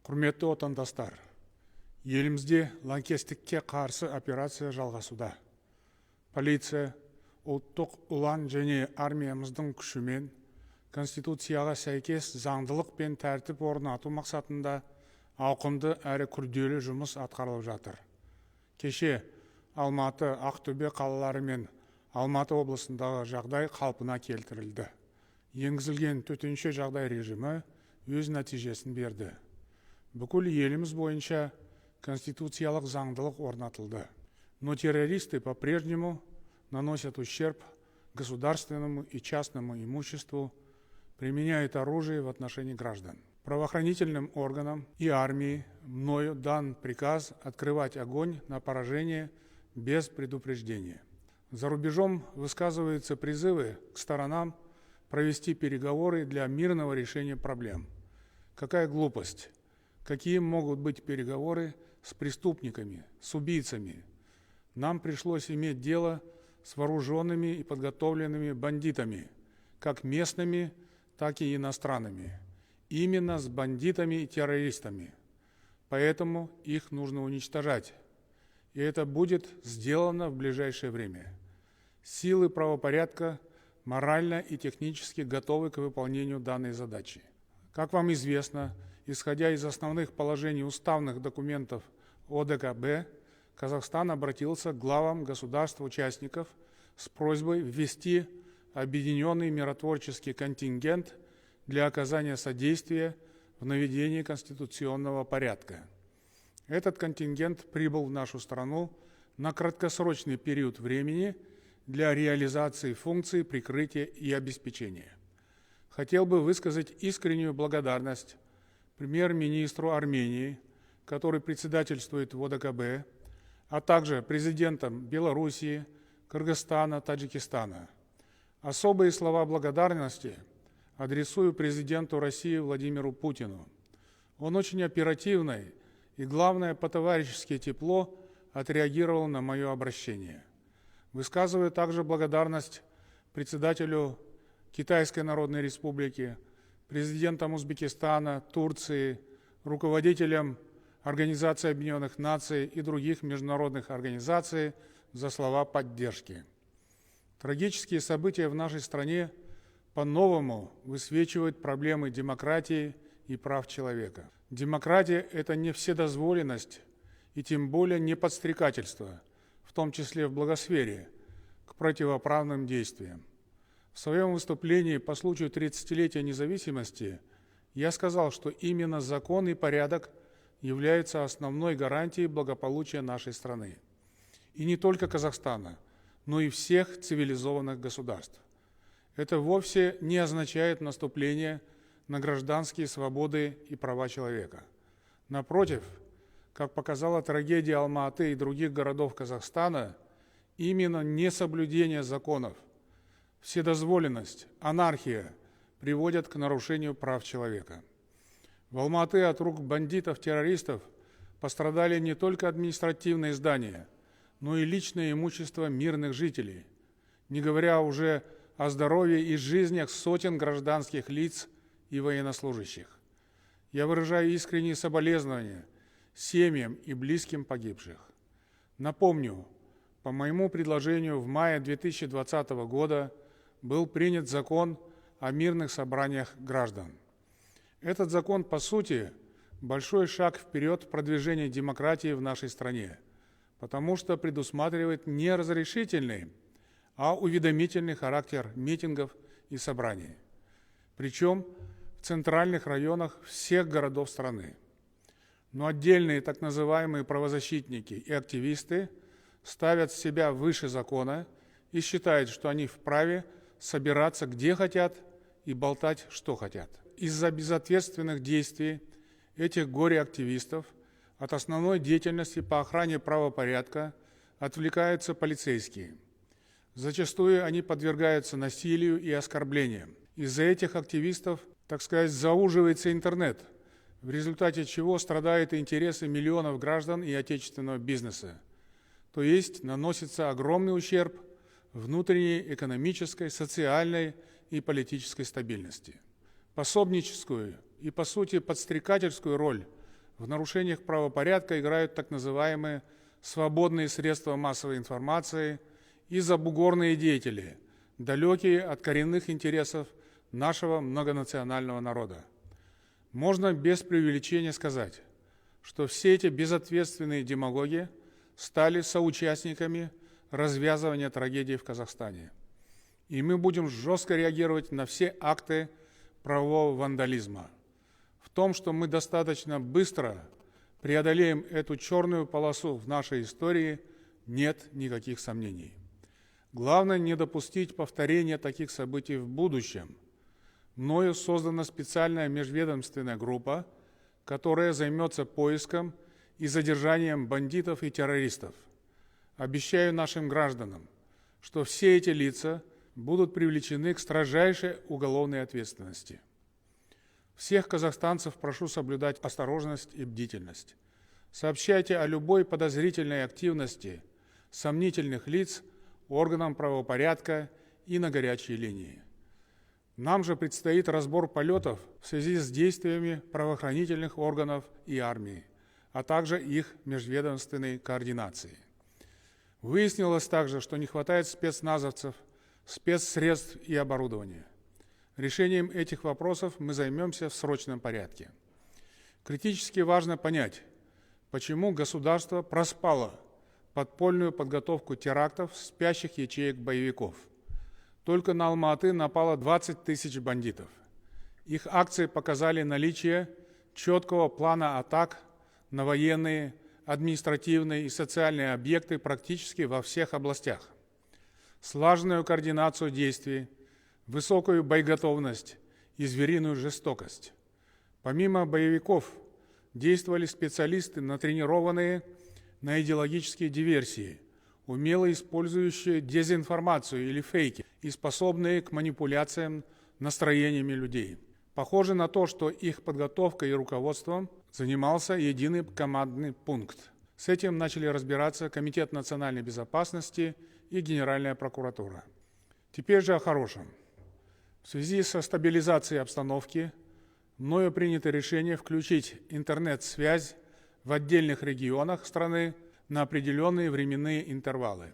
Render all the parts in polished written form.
Құрметті отандастар, елімізде лаңкестікке қарсы операция жалғасуда. Полиция, ұлттық ұлан және армиямыздың күшімен Конституцияға сәйкес заңдылық пен тәртіп орнату мақсатында ауқымды әрі күрделі жұмыс атқарылып жатыр. Кеше Алматы, Ақтөбе қалалары мен Алматы облысындағы жағдай қалпына келтірілді. Енгізілген төтенше жағдай режимі өз нәтижесін берді. Бүкіл еліміз бойынша конституциялық заңдылық орнатылды. Но террористы по-прежнему наносят ущерб государственному и частному имуществу, применяют оружие в отношении граждан. Правоохранительным органам и армии мною дан приказ открывать огонь на поражение без предупреждения. За рубежом высказываются призывы к сторонам провести переговоры для мирного решения проблем. Какая глупость! Какие могут быть переговоры с преступниками, с убийцами? Нам пришлось иметь дело с вооруженными и подготовленными бандитами, как местными, так и иностранными. Именно с бандитами и террористами. Поэтому их нужно уничтожать. И это будет сделано в ближайшее время. Силы правопорядка морально и технически готовы к выполнению данной задачи. Как вам известно, исходя из основных положений уставных документов ОДКБ, Казахстан обратился к главам государств-участников с просьбой ввести объединенный миротворческий контингент для оказания содействия в наведении конституционного порядка. Этот контингент прибыл в нашу страну на краткосрочный период времени для реализации функций прикрытия и обеспечения. Хотел бы высказать искреннюю благодарность премьер-министру Армении, который председательствует в ОДКБ, а также президентам Белоруссии, Кыргызстана, Таджикистана. Особые слова благодарности адресую президенту России Владимиру Путину. Он очень оперативно и, главное, по-товарищески тепло отреагировал на мое обращение. Высказываю также благодарность председателю Китайской Народной Республики, президентам Узбекистана, Турции, руководителям Организации Объединенных Наций и других международных организаций за слова поддержки. Трагические события в нашей стране по-новому высвечивают проблемы демократии и прав человека. Демократия – это не вседозволенность и тем более не подстрекательство, в том числе в благосфере, к противоправным действиям. В своем выступлении по случаю 30-летия независимости я сказал, что именно закон и порядок являются основной гарантией благополучия нашей страны. И не только Казахстана, но и всех цивилизованных государств. Это вовсе не означает наступление на гражданские свободы и права человека. Напротив, как показала трагедия Алма-Аты и других городов Казахстана, именно несоблюдение законов, вседозволенность, анархия приводят к нарушению прав человека. В Алма-Аты от рук бандитов-террористов пострадали не только административные здания, но и личное имущество мирных жителей, не говоря уже о здоровье и жизнях сотен гражданских лиц и военнослужащих. Я выражаю искренние соболезнования семьям и близким погибших. Напомню, по моему предложению в мае 2020 года был принят закон о мирных собраниях граждан. Этот закон, по сути, большой шаг вперед в продвижении демократии в нашей стране, потому что предусматривает не разрешительный, а уведомительный характер митингов и собраний. Причем в центральных районах всех городов страны. Но отдельные так называемые правозащитники и активисты ставят себя выше закона и считают, что они вправе собираться где хотят и болтать, что хотят. Из-за безответственных действий этих горе-активистов от основной деятельности по охране правопорядка отвлекаются полицейские. Зачастую они подвергаются насилию и оскорблениям. Из-за этих активистов, так сказать, зауживается интернет, в результате чего страдают интересы миллионов граждан и отечественного бизнеса. То есть наносится огромный ущерб внутренней экономической, социальной и политической стабильности. Пособническую и, по сути, подстрекательскую роль В нарушениях правопорядка играют так называемые свободные средства массовой информации и забугорные деятели, далекие от коренных интересов нашего многонационального народа. Можно без преувеличения сказать, что все эти безответственные демагоги стали соучастниками развязывания трагедии в Казахстане. И мы будем жестко реагировать на все акты правового вандализма. В том, что мы достаточно быстро преодолеем эту черную полосу в нашей истории, нет никаких сомнений. Главное не допустить повторения таких событий в будущем. Мною создана специальная межведомственная группа, которая займется поиском и задержанием бандитов и террористов. Обещаю нашим гражданам, что все эти лица будут привлечены к строжайшей уголовной ответственности. Всех казахстанцев прошу соблюдать осторожность и бдительность. Сообщайте о любой подозрительной активности сомнительных лиц органам правопорядка и на горячей линии. Нам же предстоит разбор полетов в связи с действиями правоохранительных органов и армии, а также их межведомственной координации. Выяснилось также, что не хватает спецназовцев, спецсредств и оборудования. Решением этих вопросов мы займемся в срочном порядке. Критически важно понять, почему государство проспало подпольную подготовку терактов спящих ячеек боевиков. Только на Алма-Аты напало 20 тысяч бандитов. Их акции показали наличие четкого плана атак на военные, административные и социальные объекты практически во всех областях. Слаженную координацию действий, высокую боеготовность и звериную жестокость. Помимо боевиков действовали специалисты, натренированные на идеологические диверсии, умело использующие дезинформацию или фейки и способные к манипуляциям настроениями людей. Похоже на то, что их подготовкой и руководством занимался единый командный пункт. С этим начали разбираться Комитет национальной безопасности и Генеральная прокуратура. Теперь же о хорошем. В связи со стабилизацией обстановки мною принято решение включить интернет-связь в отдельных регионах страны на определенные временные интервалы.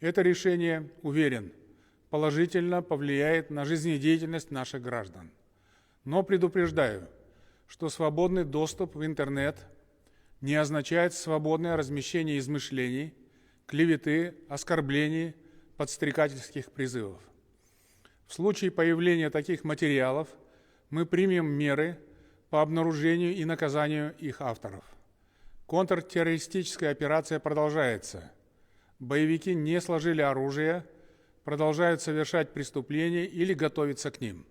Это решение, уверен, положительно повлияет на жизнедеятельность наших граждан. Но предупреждаю, что свободный доступ в интернет не означает свободное размещение измышлений, клеветы, оскорблений, подстрекательских призывов. В случае появления таких материалов мы примем меры по обнаружению и наказанию их авторов. Контртеррористическая операция продолжается. Боевики не сложили оружие, продолжают совершать преступления или готовиться к ним.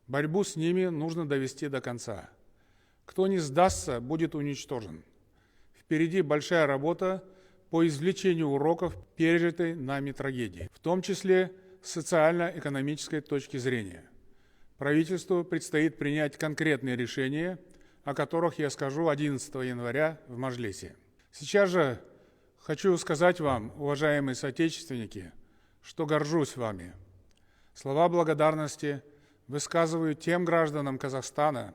Борьбу с ними нужно довести до конца. Кто не сдастся, будет уничтожен. Впереди большая работа по извлечению уроков пережитой нами трагедии, в том числе с социально-экономической точки зрения. Правительству предстоит принять конкретные решения, о которых я скажу 11 января в Маджлисе. Сейчас же хочу сказать вам, уважаемые соотечественники, что горжусь вами. Слова благодарности высказываю тем гражданам Казахстана,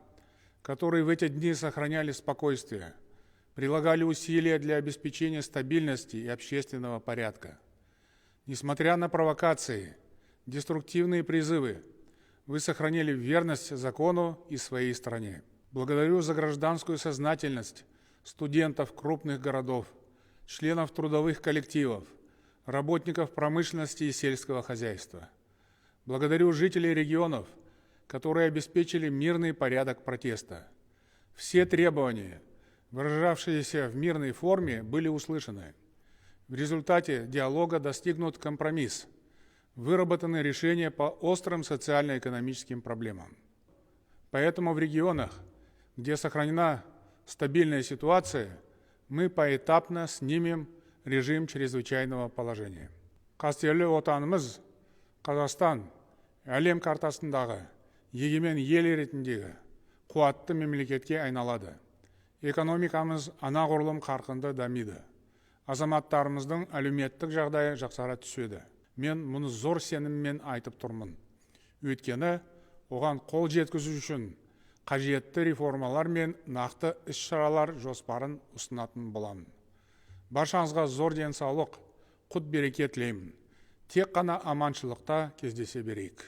которые в эти дни сохраняли спокойствие, прилагали усилия для обеспечения стабильности и общественного порядка. Несмотря на провокации, деструктивные призывы, вы сохранили верность закону и своей стране. Благодарю за гражданскую сознательность студентов крупных городов, членов трудовых коллективов, работников промышленности и сельского хозяйства. Благодарю жителей регионов, которые обеспечили мирный порядок протеста. Все требования, выражавшиеся в мирной форме, были услышаны. В результате диалога достигнут компромисс, выработаны решения по острым социально-экономическим проблемам. Поэтому в регионах, где сохранена стабильная ситуация, мы поэтапно снимем режим чрезвычайного положения. Қастерлі отанымыз Қазақстан әлем картасындағы егемен ел ретіндегі қуатты мемлекетке айналады. Экономикамыз анағұрлым қарқынды дамиды. Азаматтарымыздың әлеуметтік жағдайы жақсара түседі. Мен мұны зор сеніммен айтып тұрмын. Өйткені оған қол жеткізу үшін қажетті реформалар мен нақты іс-шаралар жоспарын ұсынатын боламын. Баршаңызға зор денсаулық, құт береке тілеймін. Тек қана аманшылықта кездесе берейік.